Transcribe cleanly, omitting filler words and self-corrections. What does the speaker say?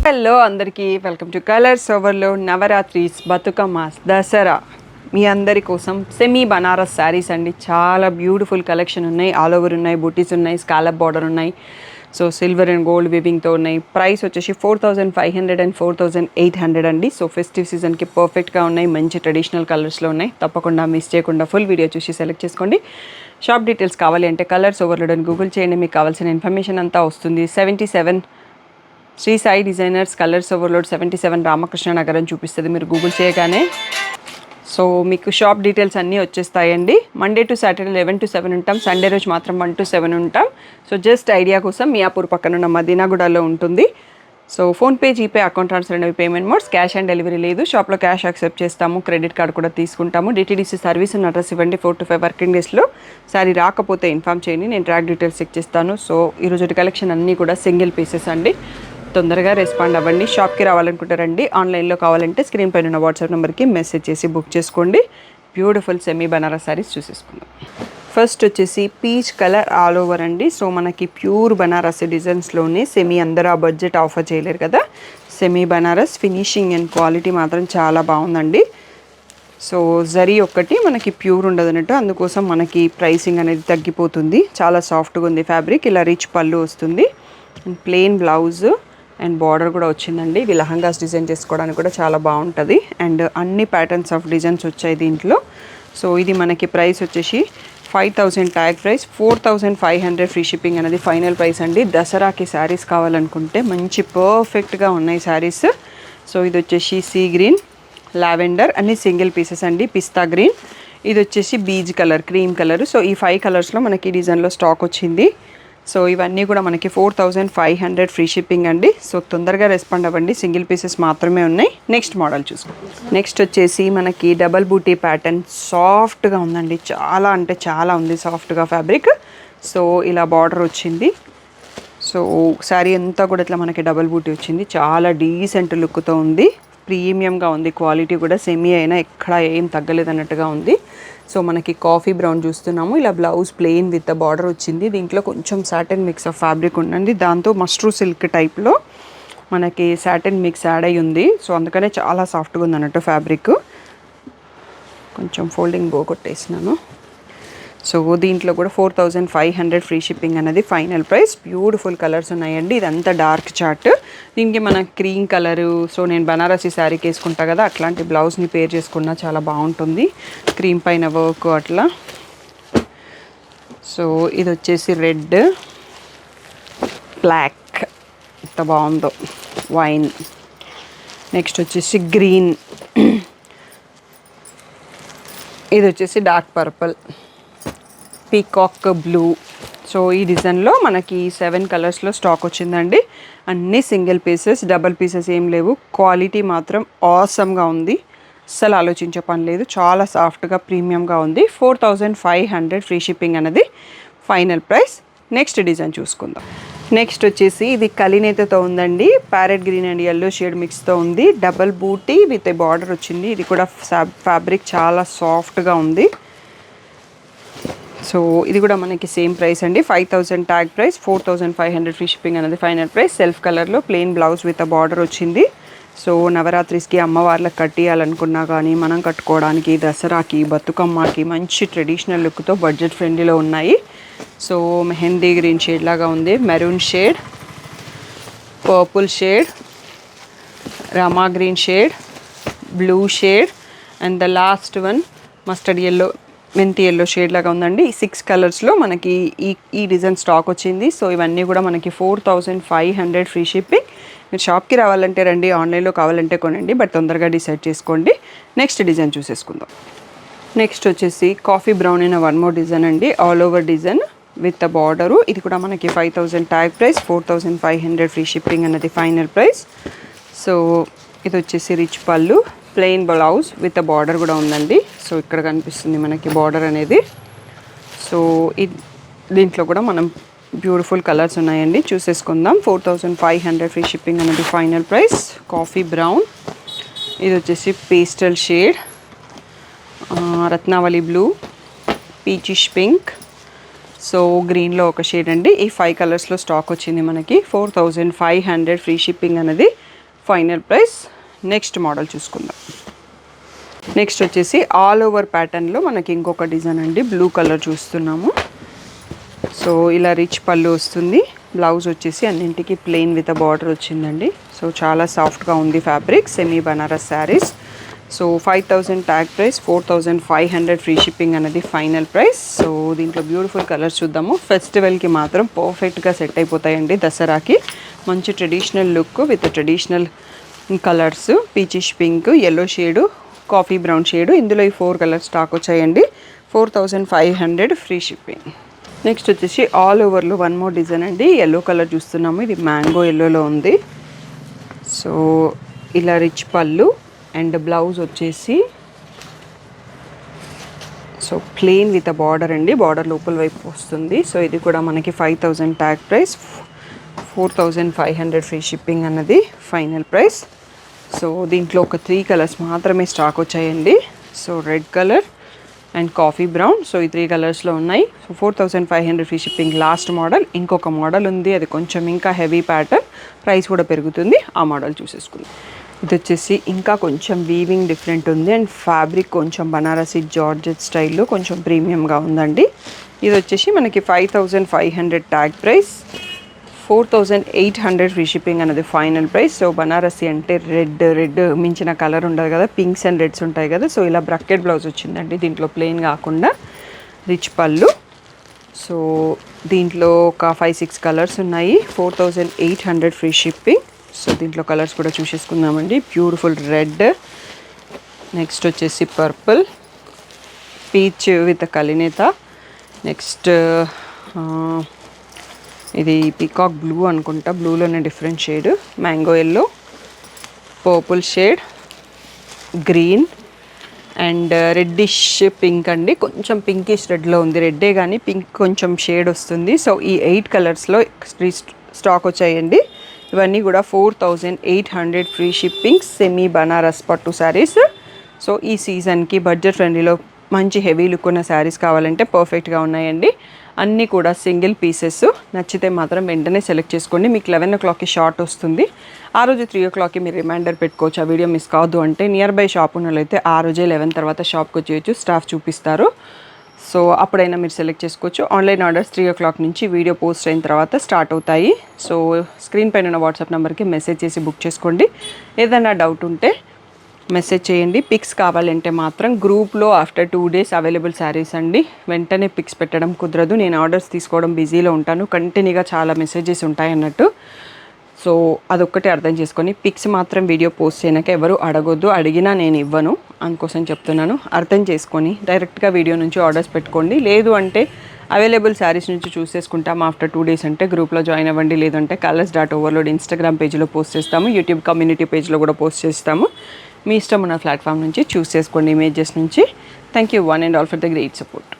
Hello అందరికీ welcome to colours ఓవర్లో నవరాత్రిస్ బతుకమ్మాస్ దసరా మీ అందరి కోసం సెమీ బనారస్ శారీస్ అండి. చాలా బ్యూటిఫుల్ కలెక్షన్ ఉన్నాయి. ఆల్ ఓవర్ ఉన్నాయి, బూటీస్ ఉన్నాయి, స్కాలప్ బార్డర్ ఉన్నాయి. సో సిల్వర్ అండ్ గోల్డ్ వివింగ్తో ఉన్నాయి. ప్రైస్ వచ్చేసి 4500 అండ్ 4800 అండి. సో ఫెస్టివ్ సీజన్కి పర్ఫెక్ట్గా ఉన్నాయి. మంచి ట్రెడిషనల్ కలర్స్లో ఉన్నాయి. తప్పకుండా మిస్ చేయకుండా ఫుల్ వీడియో చూసి సెలెక్ట్ చేసుకోండి. షాప్ డీటెయిల్స్ కావాలి అంటే కలర్స్ ఓవర్లోడ్ అని గూగుల్ చేయండి. మీకు కావాల్సిన ఇన్ఫర్మేషన్ అంతా వస్తుంది. 77 Shri Sai designers colours overload 77 Ramakrishna Nagar అని చూపిస్తుంది మీరు గూగుల్ చేయగానే. సో మీకు షాప్ డీటెయిల్స్ అన్నీ వచ్చేస్తాయండి. మండే టు సాటర్డే 11 to 7 ఉంటాం. సండే రోజు మాత్రం 1 to 7 ఉంటాం. సో జస్ట్ ఐడియా కోసం మియాపూర్ పక్కన ఉన్న మదీనాగూడలో ఉంటుంది. So PhonePe, GPay, account transfer అనేవి payment modes. Cash on delivery లేదు. షాప్లో క్యాష్ యాక్సెప్ట్ చేస్తాము. క్రెడిట్ కార్డ్ కూడా తీసుకుంటాము. డిటీడీసీ సర్వీస్ అడ్రస్ ఇవ్వండి. 4 to 5 వర్కింగ్ డేస్లో సారీ రాకపోతే ఇన్ఫామ్ చేయండి. నేను ట్రాక్ డీటెయిల్స్ చెక్ చేస్తాను. సో ఈరోజు కలెక్షన్ అన్నీ కూడా సింగిల్ పీసెస్ అండి. తొందరగా రెస్పాండ్ అవ్వండి. షాప్కి రావాలనుకుంటారండి. ఆన్లైన్లో కావాలంటే స్క్రీన్ పైన ఉన్న వాట్సాప్ నెంబర్కి మెసేజ్ చేసి బుక్ చేసుకోండి. బ్యూటిఫుల్ సెమీ బనారస్ శారీస్ చూసేసుకుందాం. ఫస్ట్ వచ్చేసి పీచ్ కలర్ ఆల్ ఓవర్ అండి. సో మనకి ప్యూర్ బనారస్ డిజైన్స్లోనే సెమీ అందరూ ఆ బడ్జెట్ ఆఫర్ చేయలేరు కదా. Semi Banaras finishing and quality మాత్రం చాలా బాగుందండి. సో జరీ ఒక్కటి మనకి ప్యూర్ ఉండదు అన్నట్టు, అందుకోసం మనకి ప్రైసింగ్ అనేది తగ్గిపోతుంది. చాలా సాఫ్ట్గా ఉంది ఫ్యాబ్రిక్. ఇలా రిచ్ పళ్ళు వస్తుంది and plain blouse and border కూడా వచ్చిందండి. ఇవి లహంగాస్ డిజైన్ చేసుకోవడానికి కూడా చాలా బాగుంటుంది. అండ్ అన్ని ప్యాటర్న్స్ ఆఫ్ డిజైన్స్ వచ్చాయి దీంట్లో. సో ఇది మనకి ప్రైస్ వచ్చేసి 5000 ట్యాగ్ ప్రైస్, 4500 ఫ్రీ షిప్పింగ్ అనేది ఫైనల్ ప్రైస్ అండి. దసరాకి శారీస్ కావాలనుకుంటే మంచి పర్ఫెక్ట్గా ఉన్నాయి శారీస్. సో ఇది వచ్చేసి సీ గ్రీన్, లావెండర్ అన్ని సింగిల్ పీసెస్ అండి. పిస్తా గ్రీన్, ఇది వచ్చేసి beige colour, cream colour. So ఈ 5 కలర్స్లో మనకి డిజైన్లో స్టాక్ వచ్చింది. సో ఇవన్నీ కూడా మనకి 4500 ఫ్రీ షిప్పింగ్ అండి. సో తొందరగా రెస్పాండ్ అవ్వండి. సింగిల్ పీసెస్ మాత్రమే ఉన్నాయి. నెక్స్ట్ మోడల్ చూసుకోండి. నెక్స్ట్ వచ్చేసి మనకి డబల్ బూటీ ప్యాటర్న్ సాఫ్ట్గా ఉందండి. చాలా అంటే చాలా ఉంది సాఫ్ట్గా ఫ్యాబ్రిక్. సో ఇలా బార్డర్ వచ్చింది. సో శారీ అంతా కూడా ఇట్లా మనకి డబల్ బూటీ వచ్చింది. చాలా డీసెంట్ లుక్తో ఉంది. ప్రీమియంగా ఉంది. క్వాలిటీ కూడా సెమీ అయినా ఎక్కడ ఏం తగ్గలేదు అన్నట్టుగా ఉంది. సో మనకి కాఫీ బ్రౌన్ చూస్తున్నాము. ఇలా బ్లౌజ్ ప్లెయిన్ విత్ బార్డర్ వచ్చింది. దీంట్లో కొంచెం సాటిన్ మిక్స్ ఆఫ్ ఫ్యాబ్రిక్ ఉందండి. దాంతో మస్ట్రూ సిల్క్ టైప్లో మనకి సాటిన్ మిక్స్ యాడ్ అయ్యి ఉంది. సో అందుకనే చాలా సాఫ్ట్గా ఉంది అన్నట్టు ఫ్యాబ్రిక్. కొంచెం ఫోల్డింగ్ బో కొట్టేసినాను. సో దీంట్లో కూడా 4500 ఫ్రీ షిప్పింగ్ అనేది ఫైనల్ ప్రైస్. బ్యూటిఫుల్ కలర్స్ ఉన్నాయండి. ఇదంతా డార్క్ చార్ట్. దీనికి మన క్రీమ్ కలరు, సో నేను బనారసీ శారీకి వేసుకుంటా కదా, అట్లాంటి బ్లౌజ్ని పేర్ చేసుకున్నా చాలా బాగుంటుంది. క్రీమ్ పైన వర్క్ అట్లా. సో ఇది వచ్చేసి రెడ్, బ్లాక్, ఎంత బాగుందో, వైన్. నెక్స్ట్ వచ్చేసి గ్రీన్, ఇది వచ్చేసి dark purple, peacock blue. So ఈ డిజైన్లో మనకి 7 కలర్స్లో స్టాక్ వచ్చిందండి. అన్నీ సింగిల్ పీసెస్, డబల్ పీసెస్ ఏం లేవు. క్వాలిటీ మాత్రం ఆసమ్గా ఉంది. అస్సలు ఆలోచించే పని లేదు. చాలా సాఫ్ట్గా ప్రీమియంగా ఉంది. 4500 ఫ్రీ షిప్పింగ్ అనేది ఫైనల్ ప్రైస్. నెక్స్ట్ డిజైన్ చూసుకుందాం. నెక్స్ట్ వచ్చేసి ఇది కలినేతతో ఉందండి. Parrot green and yellow shade మిక్స్తో ఉంది. డబల్ బూటీ విత్ బార్డర్ వచ్చింది. ఇది కూడా ఫ్యాబ్రిక్ చాలా సాఫ్ట్గా ఉంది. సో ఇది కూడా మనకి సేమ్ ప్రైస్ అండి. 5000 ట్యాగ్ ప్రైస్, 4500 ఫ్రీ షిప్పింగ్ అనేది ఫైనల్ ప్రైస్. సెల్ఫ్ కలర్లో ప్లెయిన్ బ్లౌజ్ విత్ బార్డర్ వచ్చింది. సో నవరాత్రిస్కి అమ్మవార్లకు కట్టియాలనుకున్నా కానీ మనం కట్టుకోవడానికి, దసరాకి, బతుకమ్మకి మంచి ట్రెడిషనల్ లుక్తో బడ్జెట్ ఫ్రెండ్లీలో ఉన్నాయి. సో మెహందీ గ్రీన్ షేడ్ లాగా ఉంది, maroon shade, purple shade, Rama green shade, blue shade and the last one mustard yellow, మెంతి ఎల్లో షేడ్ లాగా ఉందండి. ఈ 6 కలర్స్లో మనకి ఈ డిజైన్ స్టాక్ వచ్చింది. సో ఇవన్నీ కూడా మనకి 4500 ఫ్రీ షిప్పింగ్. మీరు షాప్కి రావాలంటే రండి, ఆన్లైన్లో కావాలంటే కొనండి, బట్ తొందరగా డిసైడ్ చేసుకోండి. నెక్స్ట్ డిజైన్ చూసేసుకుందాం. నెక్స్ట్ వచ్చేసి కాఫీ బ్రౌన్ అయిన వన్ మోర్ డిజైన్ అండి. All over design with the border. ఇది కూడా మనకి 5000 ట్యాగ్ ప్రైస్, 4500 ఫ్రీ షిప్పింగ్ అనేది ఫైనల్ ప్రైస్. సో ఇది వచ్చేసి రిచ్ పళ్ళు, ప్లెయిన్ బ్లౌజ్ విత్ బార్డర్ కూడా ఉందండి. సో ఇక్కడ కనిపిస్తుంది మనకి బార్డర్ అనేది. సో దీంట్లో కూడా మనం బ్యూటిఫుల్ కలర్స్ ఉన్నాయండి, చూసేసుకుందాం. 4500 ఫ్రీ షిప్పింగ్ అనేది ఫైనల్ ప్రైస్. కాఫీ బ్రౌన్, ఇది వచ్చేసి pastel shade, Ratnavali blue, peachish pink, so గ్రీన్లో ఒక షేడ్ అండి. ఈ 5 కలర్స్లో స్టాక్ వచ్చింది మనకి. 4500 ఫ్రీ షిప్పింగ్ అనేది ఫైనల్ ప్రైస్. నెక్స్ట్ మోడల్ చూసుకుందాం. నెక్స్ట్ వచ్చేసి ఆల్ ఓవర్ ప్యాటర్న్లో మనకి ఇంకొక డిజైన్ అండి. బ్లూ కలర్ చూస్తున్నాము. సో ఇలా రిచ్ పళ్ళు వస్తుంది. బ్లౌజ్ వచ్చేసి అన్నింటికి ప్లెయిన్ విత్ బార్డర్ వచ్చిందండి. సో చాలా సాఫ్ట్గా ఉంది fabric. Semi Banaras saris. So 5000 tag price, 4500 free shipping అనేది ఫైనల్ ప్రైస్. సో దీంట్లో బ్యూటిఫుల్ కలర్స్ చూద్దాము. ఫెస్టివల్కి మాత్రం పర్ఫెక్ట్గా సెట్ అయిపోతాయండి. దసరాకి మంచి traditional look with traditional colours. Peachish pink, yellow shade, coffee brown shade. ఇందులో ఈ 4 కలర్స్ స్టాక్ వచ్చాయండి. 4500 ఫ్రీ షిప్పింగ్. నెక్స్ట్ వచ్చేసి ఆల్ ఓవర్లో వన్ మోర్ డిజైన్ అండి. ఎల్లో కలర్ చూస్తున్నాము. ఇది మ్యాంగో ఎల్లోలో ఉంది. సో ఇలా రిచ్ పళ్ళు అండ్ బ్లౌజ్ వచ్చేసి సో ప్లెయిన్ విత్ బార్డర్ అండి. బార్డర్ లోపల వైపు వస్తుంది. సో ఇది కూడా మనకి 5000 ట్యాగ్ ప్రైస్, 4500 ఫ్రీ షిప్పింగ్ అన్నది ఫైనల్ ప్రైస్. సో దీంట్లో ఒక 3 కలర్స్ మాత్రమే స్టాక్ వచ్చాయండి. So red colour and coffee brown. So ఈ 3 కలర్స్లో ఉన్నాయి. So 4500 free shipping. Last model ఇంకొక మోడల్ ఉంది. అది కొంచెం ఇంకా హెవీ ప్యాటర్న్, ప్రైస్ కూడా పెరుగుతుంది. ఆ మోడల్ చూసేసుకుందాం. ఇది వచ్చేసి ఇంకా కొంచెం వీవింగ్ డిఫరెంట్ ఉంది అండ్ ఫ్యాబ్రిక్ కొంచెం బనారసి జార్జెట్ స్టైల్లో కొంచెం ప్రీమియంగా ఉందండి. ఇది వచ్చేసి మనకి 5500 ట్యాగ్ ప్రైస్, 4800 ఫ్రీ షిప్పింగ్ అనేది ఫైనల్ ప్రైస్. సో బనారసి అంటే రెడ్ మించిన కలర్ ఉండదు కదా, పింక్స్ అండ్ రెడ్స్ ఉంటాయి కదా. సో ఇలా బ్రకెట్ బ్లౌజ్ వచ్చిందండి. దీంట్లో ప్లెయిన్ కాకుండా రిచ్ పళ్ళు. సో దీంట్లో ఒక 5-6 కలర్స్ ఉన్నాయి. 4800 ఫ్రీ షిప్పింగ్. సో దీంట్లో కలర్స్ కూడా చూసేసుకుందామండి. బ్యూటిఫుల్ రెడ్, నెక్స్ట్ వచ్చేసి పర్పుల్, పీచ్ విత్ కలినేత, నెక్స్ట్ ఇది పీకాక్ బ్లూ అనుకుంటా, బ్లూలోనే different shade, mango yellow, purple shade, green and reddish pink అండి. కొంచెం పింకిష్ రెడ్లో ఉంది. రెడ్డే కానీ పింక్ కొంచెం షేడ్ వస్తుంది. సో ఈ 8 కలర్స్లో స్టాక్ వచ్చాయండి. ఇవన్నీ కూడా 4800 ఫ్రీ షిప్పింగ్. సెమీ బనారస్ పట్టు శారీస్. సో ఈ సీజన్కి బడ్జెట్ ఫ్రెండ్లీలో మంచి హెవీ లుక్ ఉన్న శారీస్ కావాలంటే పర్ఫెక్ట్గా ఉన్నాయండి. అన్నీ కూడా సింగిల్ పీసెస్. నచ్చితే మాత్రం వెంటనే సెలెక్ట్ చేసుకోండి. మీకు 11 o'clockకి షార్ట్ వస్తుంది. ఆ రోజు 3 o'clockకి మీరు రిమైండర్ పెట్టుకోవచ్చు. ఆ వీడియో మిస్ కావద్దు అంటే నియర్ బై షాప్ ఉన్నట్లయితే ఆ రోజే 11 తర్వాత షాప్కి వచ్చేయచ్చు. స్టాఫ్ చూపిస్తారు. సో అప్పుడైనా మీరు సెలెక్ట్ చేసుకోవచ్చు. ఆన్లైన్ ఆర్డర్స్ 3 o'clock నుంచి వీడియో పోస్ట్ అయిన తర్వాత స్టార్ట్ అవుతాయి. సో స్క్రీన్ పైన ఉన్న వాట్సాప్ నెంబర్కి మెసేజ్ చేసి బుక్ చేసుకోండి. ఏదైనా డౌట్ ఉంటే మెసేజ్ చేయండి. పిక్స్ కావాలంటే మాత్రం గ్రూప్లో ఆఫ్టర్ 2 days అవైలబుల్ శారీస్ అండి. వెంటనే పిక్స్ పెట్టడం కుదరదు. నేను ఆర్డర్స్ తీసుకోవడం బిజీలో ఉంటాను. కంటిన్యూగా చాలా మెసేజెస్ ఉంటాయి అన్నట్టు. సో అదొక్కటే అర్థం చేసుకొని పిక్స్ మాత్రం వీడియో పోస్ట్ చేయనాక ఎవరు అడగొద్దు. అడిగినా నేను ఇవ్వను, అందుకోసం చెప్తున్నాను. అర్థం చేసుకొని డైరెక్ట్గా వీడియో నుంచి ఆర్డర్స్ పెట్టుకోండి. లేదు అంటే అవైలబుల్ శారీస్ నుంచి చూసేసుకుంటాం ఆఫ్టర్ 2 days అంటే గ్రూప్లో జాయిన్ అవ్వండి. లేదంటే colors.overload ఇన్స్టాగ్రామ్ పేజ్లో పోస్ట్ చేస్తాము. యూట్యూబ్ కమ్యూనిటీ పేజ్లో కూడా పోస్ట్ చేస్తాము. మీ ఇష్టం ఉన్న ప్లాట్ఫామ్ నుంచి చూస్ చేసుకోండి, ఇమేజెస్ నుంచి. Thank you one and all for the great support.